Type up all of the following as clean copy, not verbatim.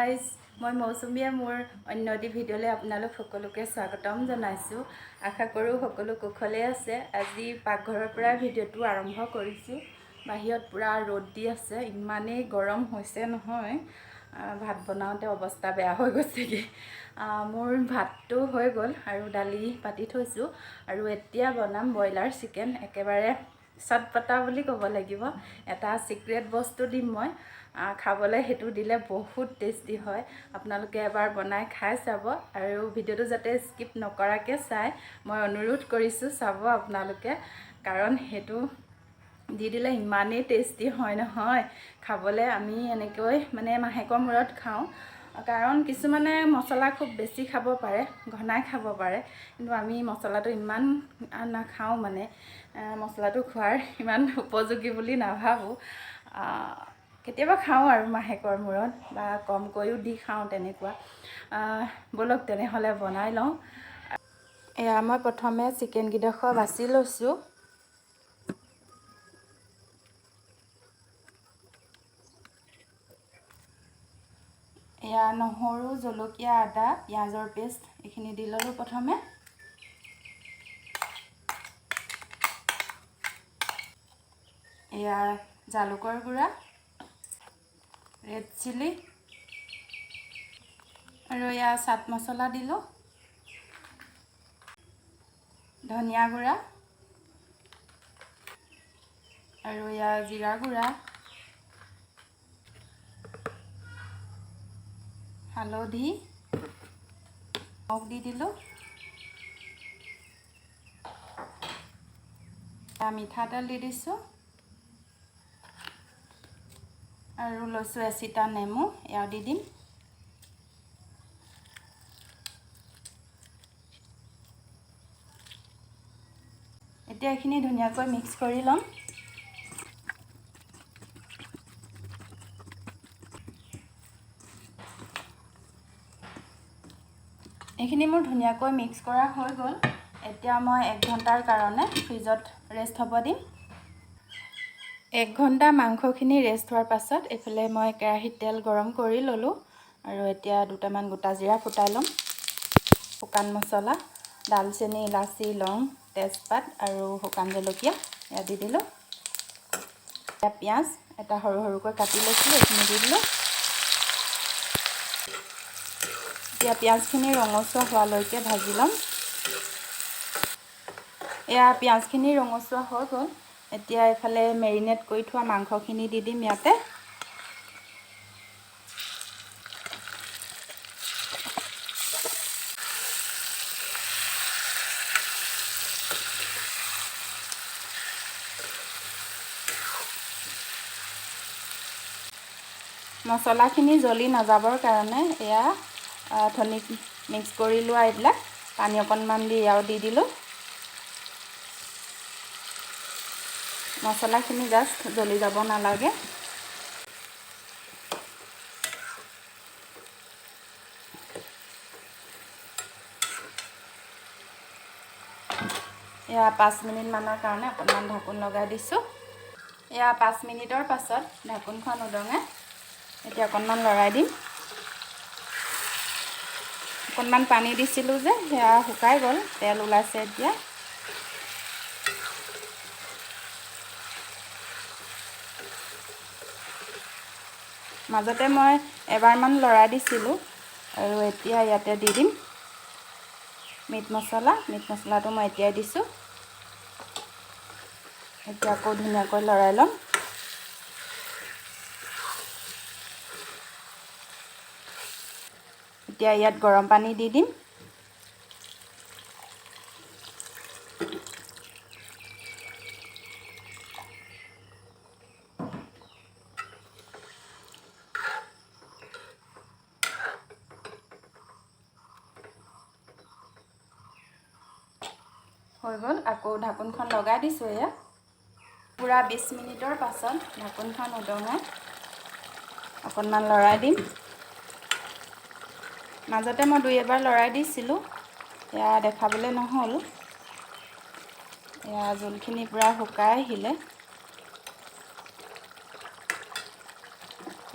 Guys মই মৌচুমীয়ে মোৰ অন্য এটি ভিডিঅ'লৈ আপোনালোক সকলোকে স্বাগতম জনাইছোঁ। আশা কৰোঁ সকলো কুশলে আছে। আজি পাকঘৰৰ পৰা ভিডিঅ'টো আৰম্ভ কৰিছোঁ। বাহিৰত পুৰা ৰ'দ দি আছে, ইমানেই গৰম হৈছে নহয়, ভাত বনাওঁতে অৱস্থা বেয়া হৈ গৈছেগৈ। মোৰ ভাতটো হৈ গ'ল আৰু দালি পাতি থৈছোঁ আৰু এতিয়া বনাম ব্ৰইলাৰ চিকেন। একেবাৰে চটপটা বুলি ক'ব লাগিব। এটা চিক্ৰেট বস্তু দিম মই, খাবলৈ সেইটো দিলে বহুত টেষ্টি হয়। আপোনালোকে এবাৰ বনাই খাই চাব আৰু ভিডিঅ'টো যাতে স্কিপ নকৰাকৈ চাই মই অনুৰোধ কৰিছোঁ চাব আপোনালোকে, কাৰণ সেইটো দি দিলে ইমানেই টেষ্টি হয় নহয় খাবলৈ। আমি এনেকৈ মানে মাহেকৰ মূৰত খাওঁ, কাৰণ কিছুমানে মছলা খুব বেছি খাব পাৰে, ঘনাই খাব পাৰে, কিন্তু আমি মছলাটো ইমান নাখাওঁ, মানে মছলাটো খোৱাৰ ইমান উপযোগী বুলি নাভাবোঁ। কেতিয়াবা খাওঁ আৰু মাহেকৰ মূৰত, বা কমকৈও দি খাওঁ তেনেকুৱা। ব'লক তেনেহ'লে বনাই লওঁ। এয়া মই প্ৰথমে চিকেনকেইডোখৰ বাছি লৈছোঁ। এয়া নহৰু, জলকীয়া, আদা, পিঁয়াজৰ পেষ্ট এইখিনি দি ল'লোঁ প্ৰথমে। এয়া জালুকৰ গুড়া, ৰেড চিলি আৰু এয়া চাট মছলা দিলোঁ, ধনিয়া গুড়া আৰু এয়া জিৰা গুড়া, হালধি, নিমখ দি দিলোঁ, মিঠাতেল দি দিছোঁ আৰু লৈছোঁ এচিটা নেমু, এয়া দি দিম। এতিয়া এইখিনি ধুনীয়াকৈ মিক্স কৰি ল'ম। এইখিনি মোৰ ধুনীয়াকৈ মিক্স কৰা হৈ গ'ল। এতিয়া মই 1 ঘণ্টাৰ কাৰণে ফ্ৰিজত ৰেষ্ট হ'ব দিম। 1 ঘণ্টা মাংসখিনি ৰেষ্ট হোৱাৰ পাছত এইফালে মই কেৰাহীত তেল গৰম কৰি ল'লোঁ আৰু এতিয়া দুটামান গোটা জিৰা ফুটাই ল'ম। শুকান মছলা, দালচেনি, ইলাচি, লং, তেজপাত আৰু শুকান জলকীয়া এয়া দি দিলোঁ। এতিয়া পিঁয়াজ এটা সৰু সৰুকৈ কাটি লৈছিলোঁ, এইখিনি দি দিলোঁ। এতিয়া পিঁয়াজখিনি ৰঙচুৱা হোৱালৈকে ভাজি ল'ম। এয়া পিঁয়াজখিনি ৰঙচুৱা হৈ গ'ল। এতিয়া এইফালে মেৰিনেট কৰি থোৱা মাংসখিনি দি দিম ইয়াতে। মছলাখিনি জ্বলি নাযাবৰ কাৰণে এয়া থনিক মিক্স কৰি লোৱা এইবিলাক পানী অকণমান দি এয়াও দি দিলোঁ। মছলাখিনি জাষ্ট জ্বলি যাব নালাগে। এয়া 5 মিনিটমানৰ কাৰণে অকণমান ঢাকোন লগাই দিছোঁ। এয়া 5 মিনিটৰ পাছত ঢাকোনখন উদঙাই এতিয়া অকণমান লৰাই দিম। অকণমান পানী দিছিলোঁ যে সেয়া শুকাই গ'ল, তেল ওলাইছে এতিয়া। মাজতে মই এবাৰমান লৰাই দিছিলোঁ আৰু এতিয়া ইয়াতে দি দিম মিট মছলাটো মই এতিয়াই দিছোঁ। এতিয়া আকৌ ধুনীয়াকৈ লৰাই ল'ম। এতিয়া ইয়াত গৰম পানী দি দিম। হৈ গ'ল, আকৌ ঢাকোনখন লগাই দিছোঁ। এয়া পূৰা 20 মিনিটৰ পাছত ঢাকোনখন উদঙাই অকণমান লৰাই দিম। মাজতে মই 2-এবাৰ লৰাই দিছিলোঁ, এয়া দেখাবলৈ নহ'ল। এয়া জোলখিনি পূৰা শুকাই আহিলে।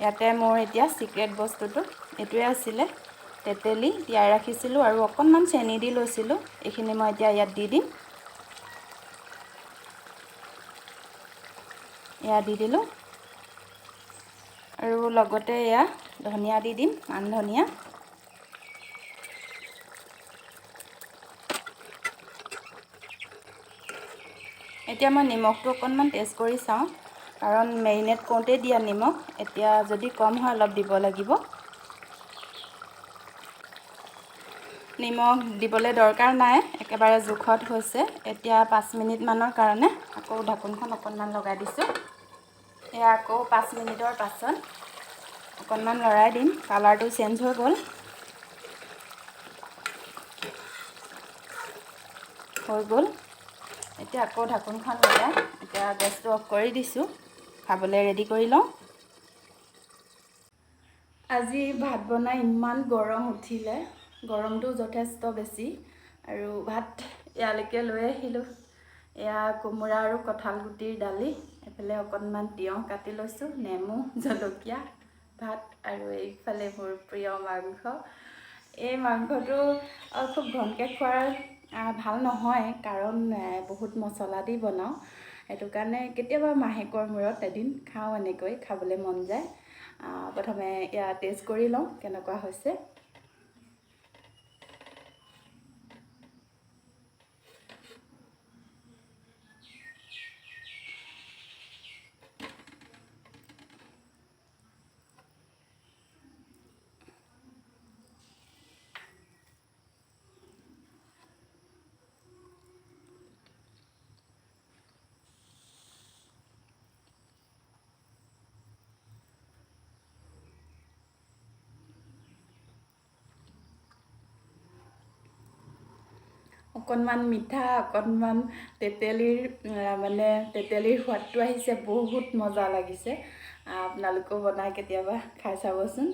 ইয়াতে মোৰ এতিয়া চিক্ৰেট বস্তুটো এইটোৱে আছিলে, তেতেলী তিয়াই ৰাখিছিলোঁ আৰু অকণমান চেনি দি লৈছিলোঁ। এইখিনি মই এতিয়া ইয়াত দি দিম। এয়া দি দিলোঁ আৰু লগতে এয়া ধনিয়া দি দিম, মান ধনিয়া। এতিয়া মই নিমখটো অকণমান টেষ্ট কৰি চাওঁ, কাৰণ মেৰিনেট কৰোঁতে দিয়া নিমখ, এতিয়া যদি কম হয় অলপ দিব লাগিব। নিমখ দিবলৈ দৰকাৰ নাই, একেবাৰে জোখত হৈছে। এতিয়া 5 মিনিটমানৰ কাৰণে আকৌ ঢাকোনখন অকণমান লগাই দিছোঁ। এয়া আকৌ 5 মিনিটৰ পাছত অকণমান লৰাই দিম। কালাৰটো চেঞ্জ হৈ গ'ল। এতিয়া আকৌ ঢাকোনখন লগাই এতিয়া গেছটো অফ কৰি দিছোঁ। খাবলৈ ৰেডি কৰি লওঁ। আজি ভাত বনাই ইমান গৰম উঠিলে, গৰমটো যথেষ্ট বেছি, আৰু ভাত ইয়ালৈকে লৈ আহিলোঁ। এয়া কোমোৰা আৰু কঁঠাল গুটিৰ দালি, এইফালে অকণমান তিয়ঁহ কাটি লৈছোঁ, নেমু, জলকীয়া, ভাত, আৰু এইফালে মোৰ প্ৰিয় মাংস। এই মাংসটো খুব ঘনকৈ খোৱাৰ ভাল নহয়, কাৰণ বহুত মছলা দি বনাওঁ। সেইটো কাৰণে কেতিয়াবা মাহেকৰ মূৰত এদিন খাওঁ, এনেকৈ খাবলৈ মন যায়। প্ৰথমে এয়া টেষ্ট কৰি লওঁ কেনেকুৱা হৈছে। অকণমান মিঠা, অকণমান তেতেলীৰ সোৱাদটো আহিছে, বহুত মজা লাগিছে। আপোনালোকেও বনাই কেতিয়াবা খাই চাবচোন,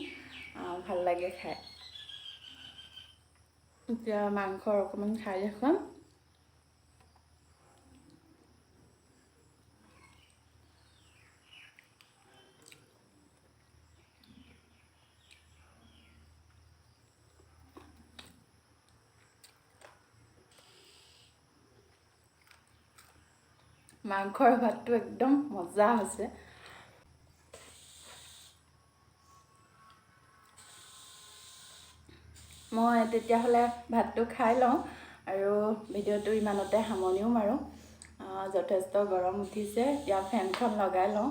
ভাল লাগে খাই। এতিয়া মাংসৰ অকণমান খাই দেখুৱাম। মাংসৰ ভাতটো একদম মজা হৈছে। মই তেতিয়াহ'লে ভাতটো খাই লওঁ আৰু ভিডিঅ'টো ইমানতে সামৰণিও মাৰোঁ। যথেষ্ট গৰম উঠিছে, এতিয়া ফেনখন লগাই লওঁ।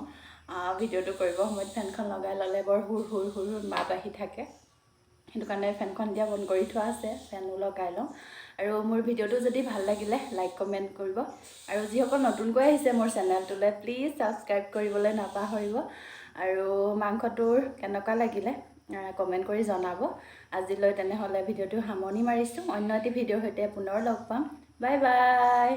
ভিডিঅ'টো কৰিবৰ সময়ত ফেনখন লগাই ল'লে বৰ হুৰ হুৰ হুৰ হুৰ মাত আহি থাকে। সেইটো কাৰণে ফেনখন এতিয়া বন্ধ কৰি থোৱা আছে, ফেনো লগাই লওঁ। আৰু মোৰ ভিডিঅ'টো যদি ভাল লাগিলে লাইক কমেণ্ট কৰিব, আৰু যিসকল নতুনকৈ আহিছে মোৰ চেনেলটোলৈ প্লিজ ছাবস্ক্ৰাইব কৰিবলৈ নাপাহৰিব। আৰু মাংসটোৰ কেনেকুৱা লাগিলে কমেণ্ট কৰি জনাব। আজিলৈ তেনেহ'লে ভিডিঅ'টো সামৰণি মাৰিছোঁ। অন্য এটি ভিডিঅ'ৰ সৈতে পুনৰ লগ পাম। Bye bye.